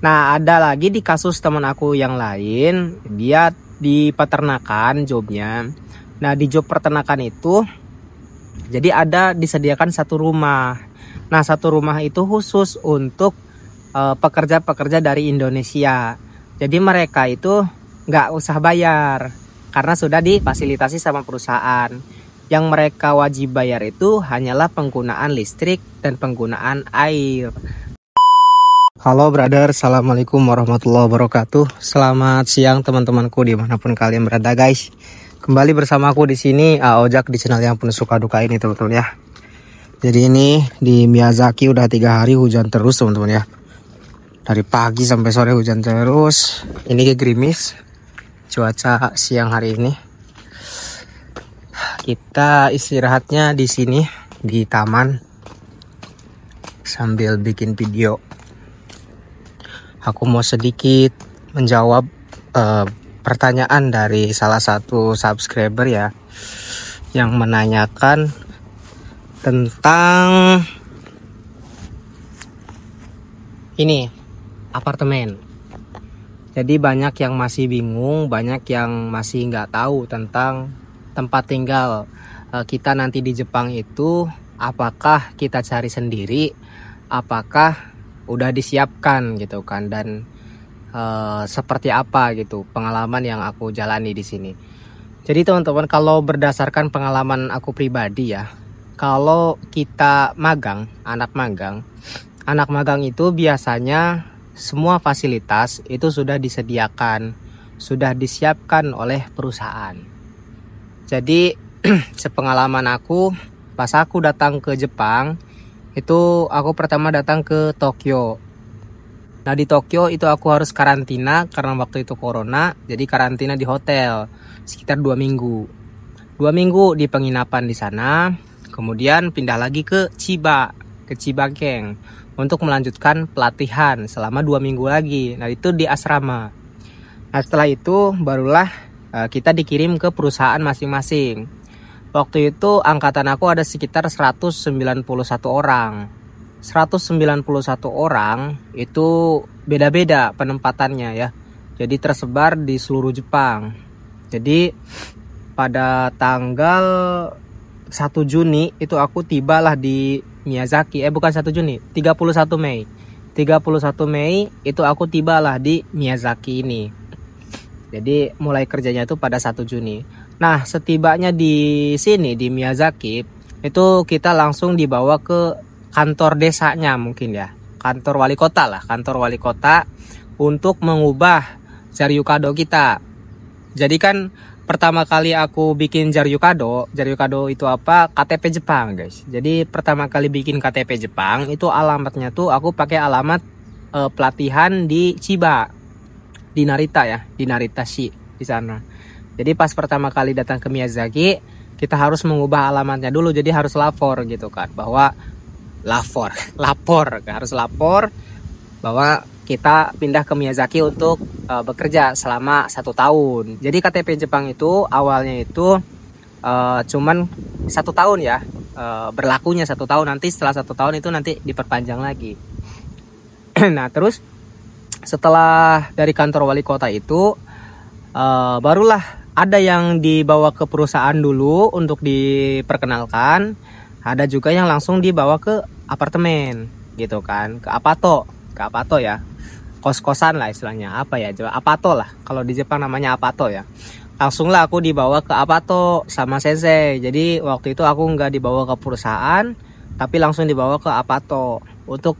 Nah, ada lagi di kasus teman aku yang lain, dia di peternakan jobnya. Nah, di job peternakan itu jadi ada disediakan satu rumah. Nah, satu rumah itu khusus untuk pekerja-pekerja dari Indonesia. Jadi mereka itu nggak usah bayar karena sudah difasilitasi sama perusahaan. Yang mereka wajib bayar itu hanyalah penggunaan listrik dan penggunaan air. Halo brother, assalamualaikum warahmatullahi wabarakatuh. Selamat siang teman-temanku dimanapun kalian berada guys. Kembali bersama aku di sini Ojak di channel yang penuh suka duka ini teman-teman ya. Jadi ini di Miyazaki udah 3 hari hujan terus teman-teman ya. Dari pagi sampai sore hujan terus. Ini gerimis cuaca siang hari ini. Kita istirahatnya di sini di taman sambil bikin video. Aku mau sedikit menjawab pertanyaan dari salah satu subscriber ya, yang menanyakan tentang ini apartemen. Jadi banyak yang masih bingung, banyak yang masih nggak tahu tentang tempat tinggal kita nanti di Jepang itu. Apakah kita cari sendiri, apakah udah disiapkan gitu kan, dan seperti apa gitu pengalaman yang aku jalani di sini. Jadi teman-teman, kalau berdasarkan pengalaman aku pribadi ya, kalau kita magang, anak magang itu biasanya semua fasilitas itu sudah disediakan, sudah disiapkan oleh perusahaan. Jadi sepengalaman aku, pas aku datang ke Jepang itu aku pertama datang ke Tokyo. Nah di Tokyo itu aku harus karantina karena waktu itu corona. Jadi karantina di hotel sekitar 2 minggu. 2 minggu di penginapan di sana. Kemudian pindah lagi ke Chiba, ke Chibaken untuk melanjutkan pelatihan selama 2 minggu lagi. Nah itu di asrama. Nah setelah itu barulah kita dikirim ke perusahaan masing-masing. Waktu itu angkatan aku ada sekitar 191 orang. 191 orang itu beda-beda penempatannya ya. Jadi tersebar di seluruh Jepang. Jadi pada tanggal 1 Juni itu aku tibalah di Miyazaki. Bukan 1 Juni, 31 Mei. 31 Mei itu aku tibalah di Miyazaki ini. Jadi mulai kerjanya itu pada 1 Juni. Nah, setibanya di sini di Miyazaki, itu kita langsung dibawa ke kantor desanya mungkin ya. Kantor wali kota lah, kantor wali kota untuk mengubah Jaryukado kita. Jadi kan pertama kali aku bikin Jaryukado itu apa? KTP Jepang, guys. Jadi pertama kali bikin KTP Jepang itu alamatnya tuh aku pakai alamat pelatihan di Chiba. Di Narita ya, di Naritashi di sana. Jadi pas pertama kali datang ke Miyazaki, kita harus mengubah alamatnya dulu. Jadi harus lapor gitu kan, bahwa harus lapor bahwa kita pindah ke Miyazaki untuk bekerja selama 1 tahun. Jadi KTP Jepang itu awalnya itu cuman 1 tahun ya, berlakunya 1 tahun. Nanti setelah 1 tahun itu nanti diperpanjang lagi. Nah terus setelah dari kantor wali kota itu barulah ada yang dibawa ke perusahaan dulu untuk diperkenalkan. Ada juga yang langsung dibawa ke apartemen gitu kan, ke apato ya, kos-kosan lah istilahnya. Apa ya, coba apato lah, kalau di Jepang namanya apato ya. Langsung lah aku dibawa ke apato sama sensei. Jadi waktu itu aku nggak dibawa ke perusahaan, tapi langsung dibawa ke apato untuk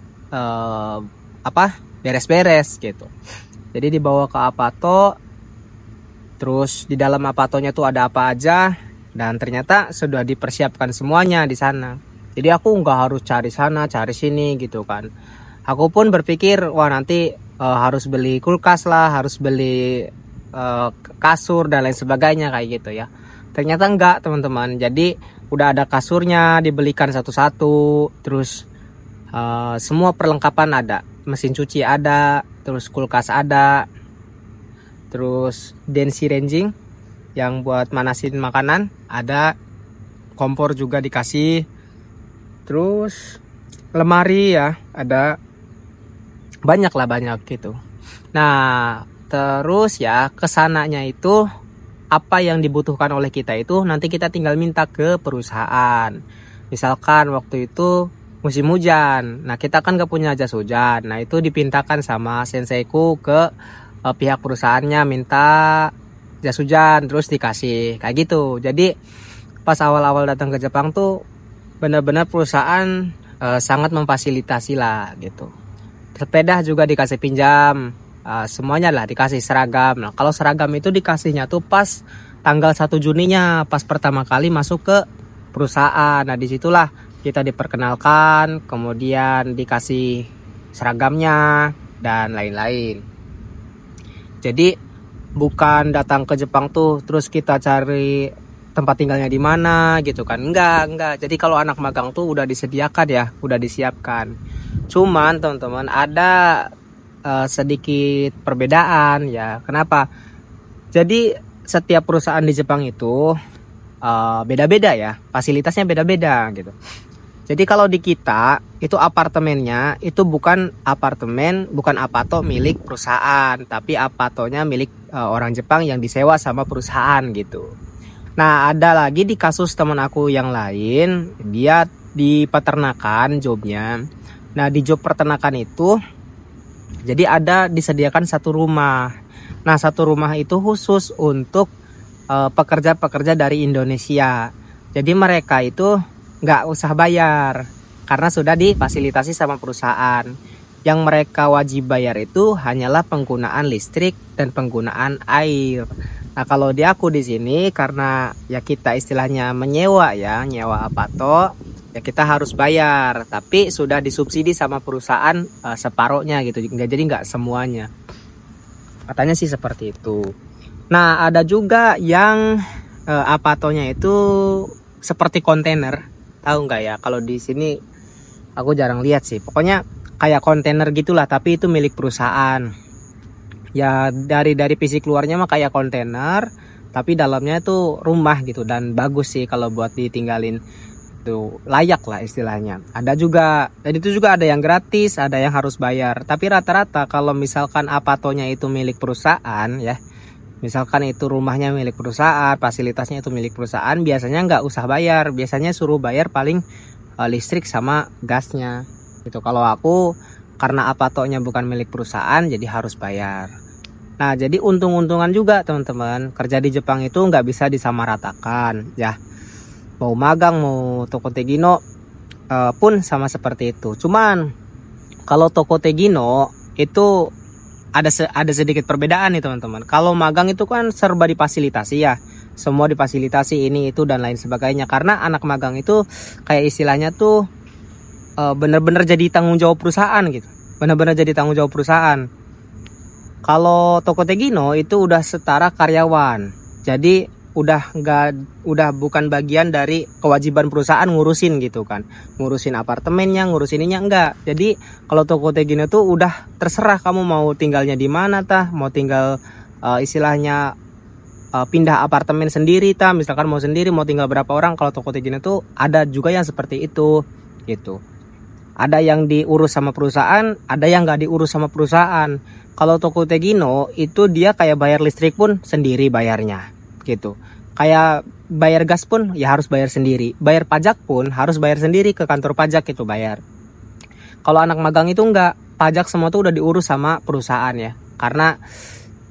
beres-beres gitu. Jadi dibawa ke apato. Terus di dalam apatonya tuh ada apa aja, dan ternyata sudah dipersiapkan semuanya di sana. Jadi aku nggak harus cari sana cari sini gitu kan. Aku pun berpikir wah nanti harus beli kulkas lah, harus beli kasur dan lain sebagainya kayak gitu ya. Ternyata enggak teman-teman. Jadi udah ada kasurnya dibelikan satu-satu. Terus semua perlengkapan ada, mesin cuci ada, terus kulkas ada. Terus densi ranging yang buat manasin makanan ada, kompor juga dikasih. Terus lemari ya ada, banyak lah, banyak gitu. Nah terus ya kesananya itu apa yang dibutuhkan oleh kita itu nanti kita tinggal minta ke perusahaan. Misalkan waktu itu musim hujan, nah kita kan gak punya jas hujan, nah itu dipintakan sama senseiku ke pihak perusahaannya minta jas hujan, terus dikasih kayak gitu. Jadi pas awal-awal datang ke Jepang tuh benar-benar perusahaan sangat memfasilitasi lah gitu. Sepeda juga dikasih pinjam, semuanya lah dikasih seragam. Nah kalau seragam itu dikasihnya tuh pas tanggal 1 Juninya, pas pertama kali masuk ke perusahaan. Nah disitulah kita diperkenalkan, kemudian dikasih seragamnya dan lain-lain. Jadi bukan datang ke Jepang tuh terus kita cari tempat tinggalnya di mana gitu kan, enggak. Jadi kalau anak magang tuh udah disediakan ya, udah disiapkan. Cuman teman-teman ada sedikit perbedaan ya. Kenapa? Jadi setiap perusahaan di Jepang itu beda-beda ya, fasilitasnya beda-beda gitu. Jadi kalau di kita itu apartemennya itu bukan apartemen, bukan apato milik perusahaan, tapi apatonya milik orang Jepang yang disewa sama perusahaan gitu. Nah ada lagi di kasus teman aku yang lain, dia di peternakan jobnya. Nah di job peternakan itu jadi ada disediakan satu rumah. Nah satu rumah itu khusus untuk pekerja-pekerja dari Indonesia. Jadi mereka itu nggak usah bayar karena sudah difasilitasi sama perusahaan. Yang mereka wajib bayar itu hanyalah penggunaan listrik dan penggunaan air. Nah kalau di aku di sini karena ya kita istilahnya menyewa ya, nyewa apato, ya kita harus bayar. Tapi sudah disubsidi sama perusahaan separohnya gitu. Jadi nggak semuanya. Katanya sih seperti itu. Nah ada juga yang apatonya itu seperti kontainer. Tahu nggak ya? Kalau di sini aku jarang lihat sih. Pokoknya kayak kontainer gitulah, tapi itu milik perusahaan. Ya dari fisik luarnya mah kayak kontainer, tapi dalamnya itu rumah gitu dan bagus sih kalau buat ditinggalin. Tuh layak lah istilahnya. Ada juga, dan itu juga ada yang gratis, ada yang harus bayar. Tapi rata-rata kalau misalkan apatonya itu milik perusahaan ya. Misalkan itu rumahnya milik perusahaan, fasilitasnya itu milik perusahaan, biasanya nggak usah bayar. Biasanya suruh bayar paling listrik sama gasnya. Itu kalau aku karena apatonya bukan milik perusahaan, jadi harus bayar. Nah, jadi untung-untungan juga teman-teman. Kerja di Jepang itu nggak bisa disamaratakan, ya. Mau magang, mau toko Tegino pun sama seperti itu. Cuman kalau toko Tegino itu ada sedikit perbedaan nih teman-teman. Kalau magang itu kan serba difasilitasi ya, semua difasilitasi ini itu dan lain sebagainya. Karena anak magang itu kayak istilahnya tuh bener-bener jadi tanggung jawab perusahaan gitu, bener-bener jadi tanggung jawab perusahaan. Kalau toko Tegino itu udah setara karyawan, jadi udah bukan bagian dari kewajiban perusahaan ngurusin gitu kan, ngurusin apartemennya, ngurusin ininya enggak. Jadi kalau toko Tegino tuh udah terserah kamu mau tinggalnya di mana tah, mau tinggal istilahnya pindah apartemen sendiri tah, misalkan mau sendiri mau tinggal berapa orang. Kalau toko Tegino tuh ada juga yang seperti itu gitu. Ada yang diurus sama perusahaan, ada yang nggak diurus sama perusahaan. Kalau toko Tegino itu dia kayak bayar listrik pun sendiri bayarnya gitu. Kayak bayar gas pun ya harus bayar sendiri. Bayar pajak pun harus bayar sendiri ke kantor pajak itu bayar. Kalau anak magang itu enggak, pajak semua tuh udah diurus sama perusahaan ya. Karena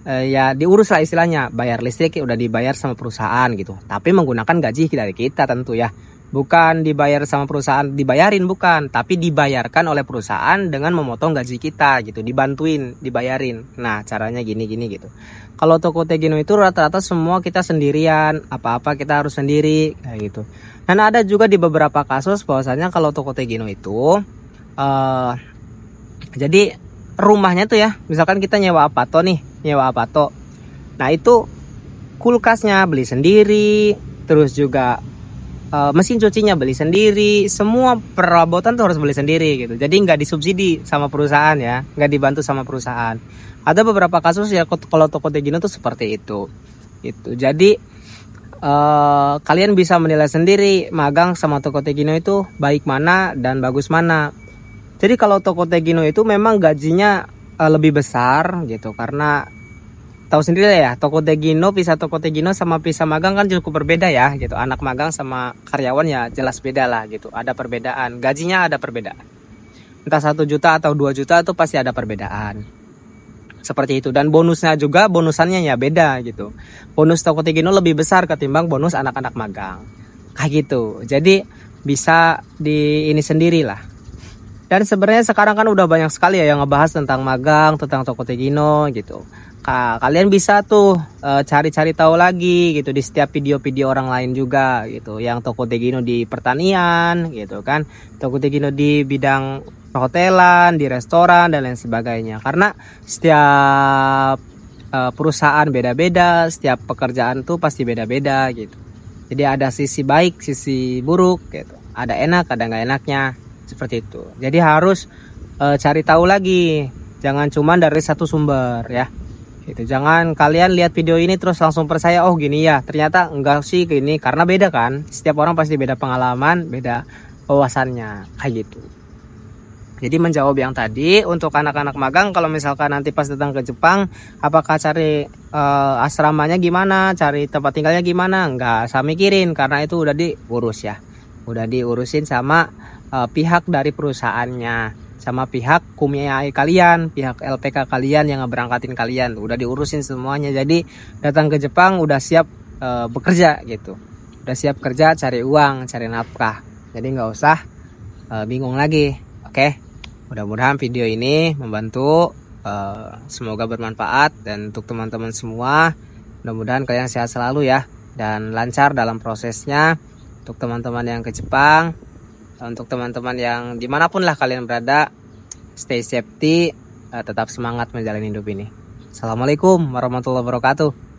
ya diurus lah istilahnya. Bayar listrik udah dibayar sama perusahaan gitu. Tapi menggunakan gaji dari kita tentu ya. Bukan dibayar sama perusahaan, dibayarin bukan, tapi dibayarkan oleh perusahaan dengan memotong gaji kita gitu, dibantuin, dibayarin. Nah, caranya gini gitu. Kalau toko Tegino itu rata-rata semua kita sendirian, apa-apa kita harus sendiri kayak gitu. Dan ada juga di beberapa kasus bahwasanya kalau toko Tegino itu jadi rumahnya tuh ya, misalkan kita nyewa apato nih, Nah, itu kulkasnya beli sendiri, terus juga mesin cucinya beli sendiri, semua perabotan tuh harus beli sendiri gitu. Jadi nggak disubsidi sama perusahaan ya, nggak dibantu sama perusahaan. Ada beberapa kasus ya kalau toko Tegino tuh seperti itu. Gitu. Jadi kalian bisa menilai sendiri magang sama toko Tegino itu baik mana dan bagus mana. Jadi kalau toko Tegino itu memang gajinya lebih besar gitu, karena tahu sendiri ya, toko Tegino, visa toko Tegino sama visa magang kan cukup berbeda ya gitu. Anak magang sama karyawan ya jelas beda lah gitu. Ada perbedaan, gajinya ada perbedaan. Entah 1 juta atau 2 juta itu pasti ada perbedaan. Seperti itu. Dan bonusnya juga, bonusannya ya beda gitu. Bonus toko Tegino lebih besar ketimbang bonus anak-anak magang. Kayak gitu. Jadi bisa di ini sendiri lah. Dan sebenarnya sekarang kan udah banyak sekali ya yang ngebahas tentang magang, tentang toko Tegino gitu. Kalian bisa tuh cari-cari tahu lagi gitu di setiap video-video orang lain juga gitu. Yang toko Tegino di pertanian gitu kan, toko Tegino di bidang perhotelan, di restoran dan lain sebagainya. Karena setiap perusahaan beda-beda, setiap pekerjaan tuh pasti beda-beda gitu. Jadi ada sisi baik, sisi buruk gitu. Ada enak, ada nggak enaknya seperti itu. Jadi harus cari tahu lagi. Jangan cuma dari satu sumber ya. Gitu. Jangan kalian lihat video ini terus langsung percaya, oh gini ya, ternyata enggak sih gini, karena beda kan, setiap orang pasti beda pengalaman, beda wawasannya kayak gitu. Jadi menjawab yang tadi, untuk anak-anak magang kalau misalkan nanti pas datang ke Jepang, apakah cari asramanya gimana, cari tempat tinggalnya gimana, enggak saya mikirin, karena itu udah diurus ya, udah diurusin sama pihak dari perusahaannya, sama pihak kumiai kalian, pihak LPK kalian yang ngeberangkatin kalian, udah diurusin semuanya. Jadi datang ke Jepang udah siap bekerja gitu, udah siap kerja, cari uang, cari nafkah. Jadi nggak usah bingung lagi. Oke, mudah-mudahan video ini membantu, semoga bermanfaat, dan untuk teman-teman semua mudah-mudahan kalian sehat selalu ya, dan lancar dalam prosesnya. Untuk teman-teman yang ke Jepang, untuk teman-teman yang dimanapun lah kalian berada, stay safety, tetap semangat menjalani hidup ini. Assalamualaikum warahmatullahi wabarakatuh.